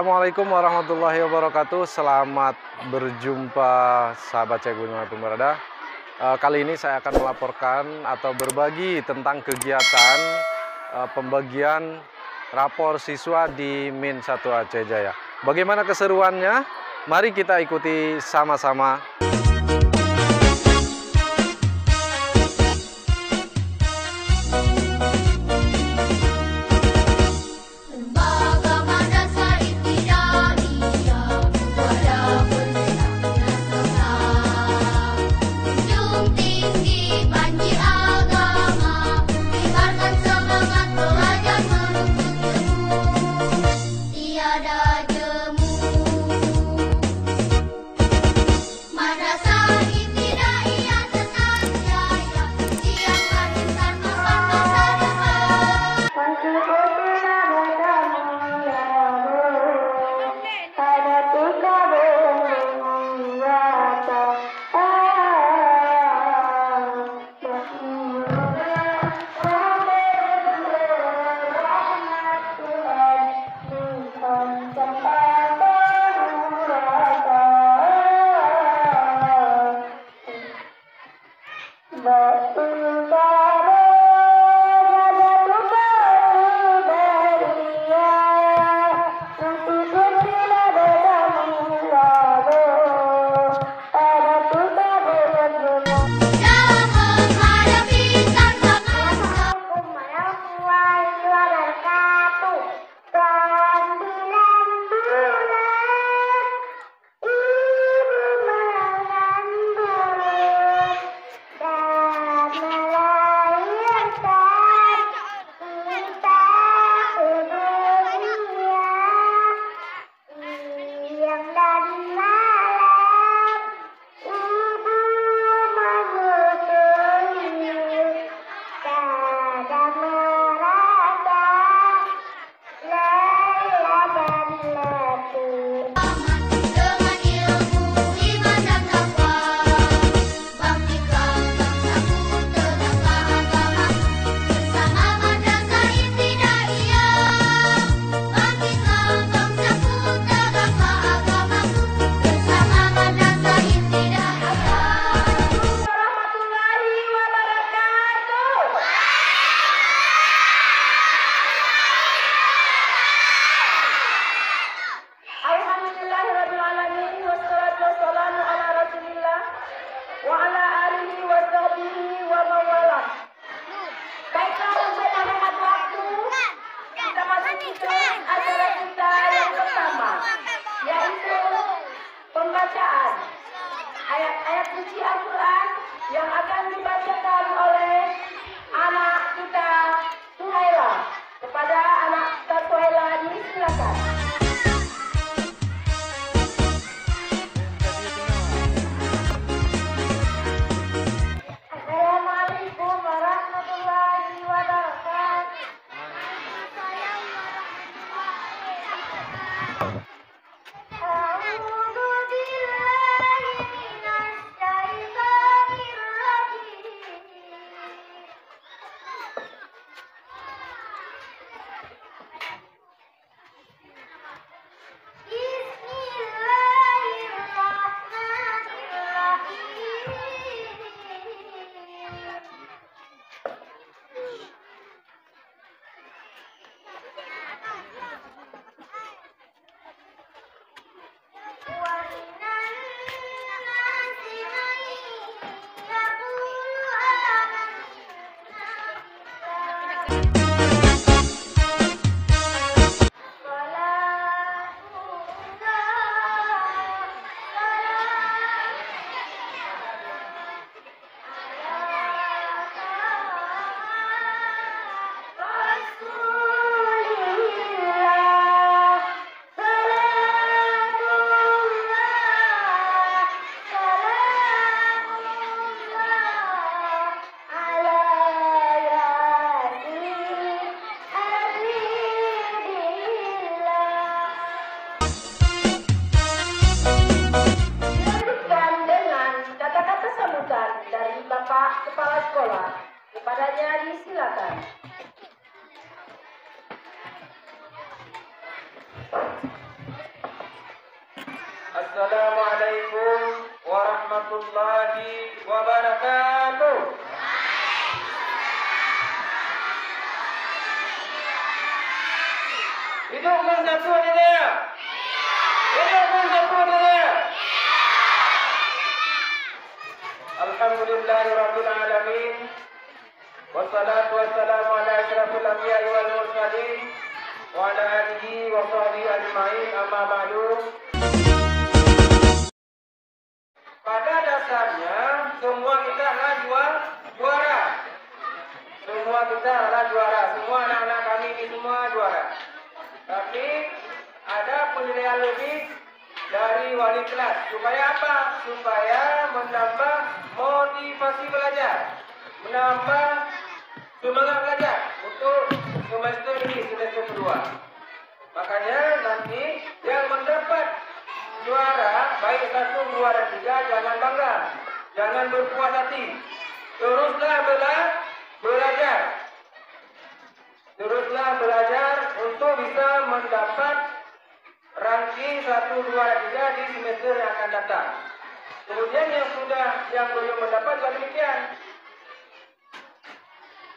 Assalamualaikum warahmatullahi wabarakatuh. Selamat berjumpa sahabat cek dimanapun berada. Kali ini saya akan melaporkan atau berbagi tentang kegiatan pembagian rapor siswa di Min 1 Aceh Jaya. Bagaimana keseruannya? Mari kita ikuti sama-sama. Pembacaan ayat-ayat suci Al-Quran yang akan dibacakan oleh anak kita Suhaila. Kepada anak kita Suhaila disilakan. Assalamualaikum warahmatullahi wabarakatuh. Kepadanya disilakan. Assalamualaikum warahmatullahi wabarakatuh. Hidup bersatu dia. Hidup bersatu dia. Alhamdulillahirabbil alamin. Wassalatu wassalamu ala asyrafil anbiya'i wal mursalin wa ala alihi wa sahbihi ajma'in, amma ba'du. Pada dasarnya semua kita adalah juara. Semua kita adalah juara. Semua anak-anak kami ini semua juara. Tapi ada penilaian lebih dari wali kelas. Supaya apa? Supaya menambah motivasi belajar, menambah semangat belajar untuk semester ini, semester kedua. Makanya nanti yang mendapat juara baik 1, 2, dan 3 jangan bangga, jangan berpuas hati. Teruslah belajar. Teruslah belajar untuk bisa mendapat ranking 1, 2, dan 3 di semester yang akan datang. Kemudian yang belum mendapat juga demikian.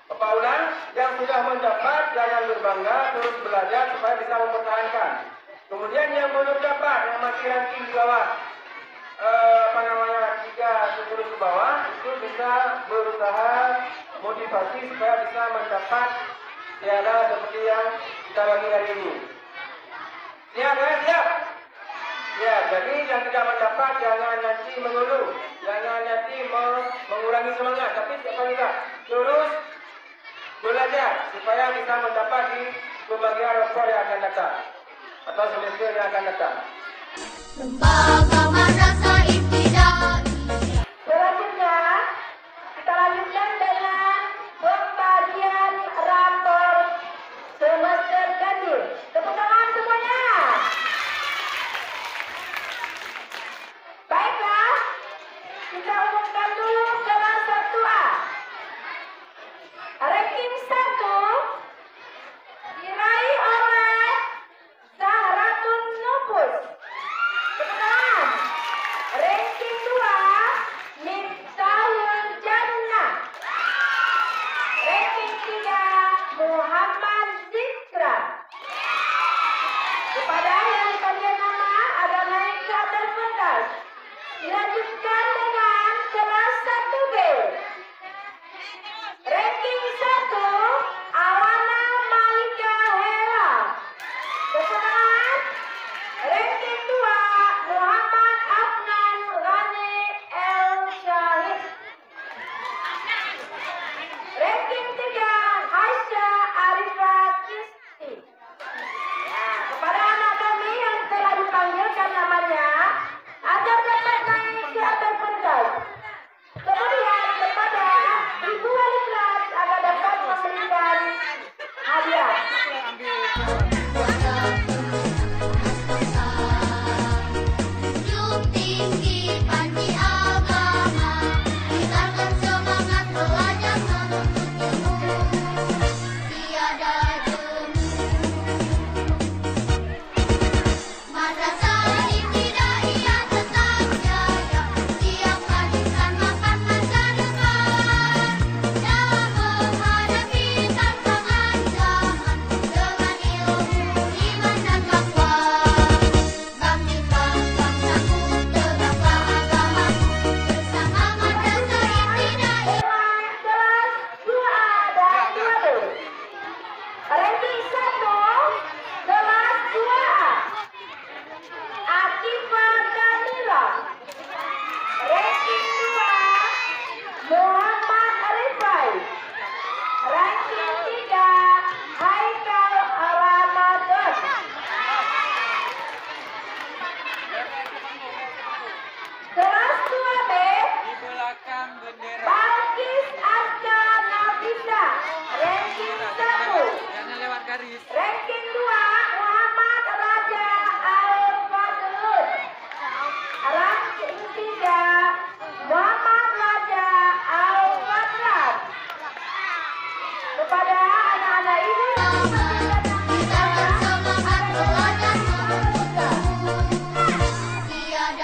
Bapak ulang, yang sudah mendapat jangan berbangga, terus belajar supaya bisa mempertahankan. Kemudian yang belum dapat, yang masih ranking di bawah 3-10 ke bawah, itu bisa berusaha motivasi supaya bisa mendapat piala seperti yang kita bagi hari ini. Siap ya? Siap? Ya, jadi yang tidak mendapat jangan nanti mengeluh, jangan nanti mengurangi semangat, tapi siapa juga terus belajar supaya bisa mendapat di pembagian rapor yang akan datang atau semester yang akan datang. Lembaga Madrasah Ibtidaiyah. Selanjutnya, kita lanjutkan dengan pembagian rapor semester ganjil. Tepuk tangan semuanya. Baiklah, kita umumkan dulu kelas 1A. Ranking 1 diraih oleh Zahratun Nufus. Tepuk tangan. Ranking 2 Miftahul Jannah. Ranking 3 Muhammad Zikra. Kepada yang diberikan nama ada naik ke atas pentas. Dilanjutkan dengan kelas 1B. Ranking 1 Awana Malika Hera. Tepuk tangan. Ranking 2 Muhammad Afnan Rani El Syahid. Ranking 3 Haisha Arifat Kisti. Nah, kepada anak kami yang telah dipanggilkan namanya agar dapat naik ke atas pentas. Kemudian kepada ibu wali kelas agar dapat memberikan hadiah. Junjung tinggi panji agama, tingkatkan semangat belajar menuntut ilmu, tiada jemu. Madrasah Ibtidaiyah tetap jaya, siap hadirkan makan masa depan, dalam menghadapi tantangan zaman, dengan ilmu, iman dan takwa. Bangkitkan bangsaku, tegakkan agamaku, bersama Madrasah Ibtidaiyah. Kelas 2A dan 2B. Ranking 1 kelas 2A Akifah Kamila. Ranking 2 Muhammad Arifai. Ranking 3 Haikal Ramadan. Kelas 2B Balkis Aska Nafisa. Ranking 1. Ranking 2 Muhammad Raja Al-Fadlun. Ranking 3 Muhammad Raja Al-Fadlan. Kepada anak-anak ini Tingkatkan semangat belajar menuntut ilmu, tiada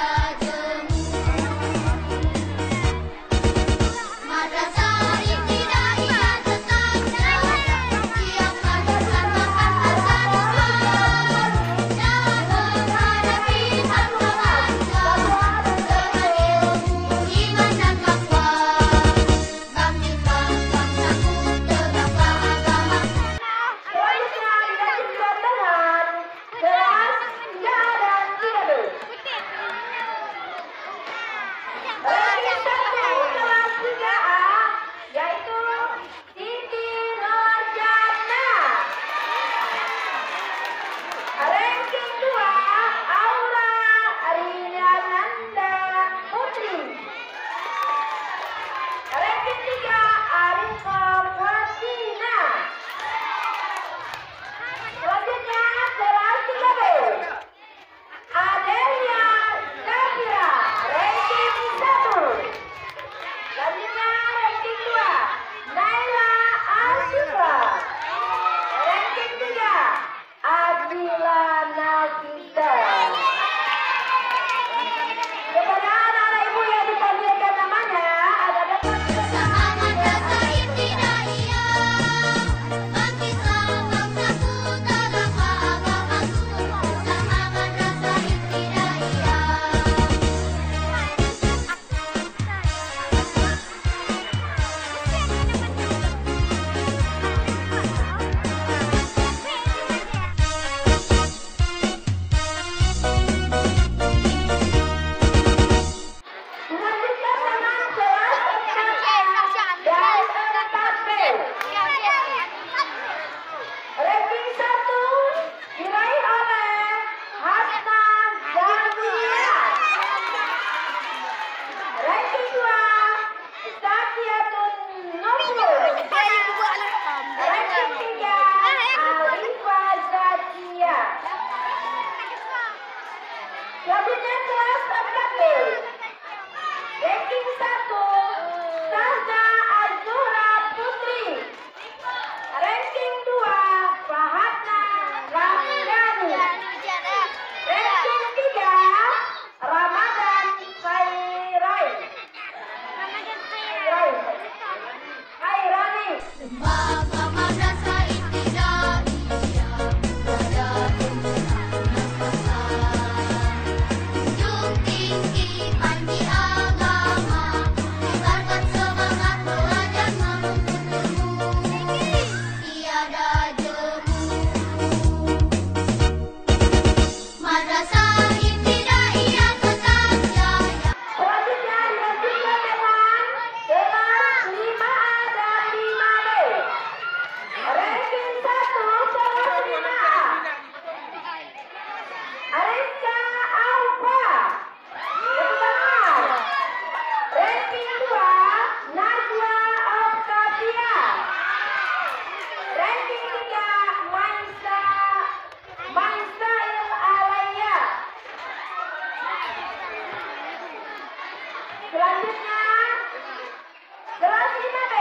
Abdul. Ranking 1 Sahna Azura Putri. Ranking 2 Fahatna Ramdhani. Ranking 3 Ramadan Khairani. Lembaga Madrasah Ibtidaiyah Madrasah junjung tinggi panji agama, tebarkan semangat belajar menuntut ilmu, tiada jemu. Madrasah Ibtidaiyah tetap jaya. Selanjutnya dilanjutkan dengan tema 5A dan 5B. Ranking 1 kelas 5A. Ariska Alfa. Kebetulan. Ranking 2 Najwa Octavia. Ranking 3 Mainsail Alaya. Selanjutnya kelas 5B.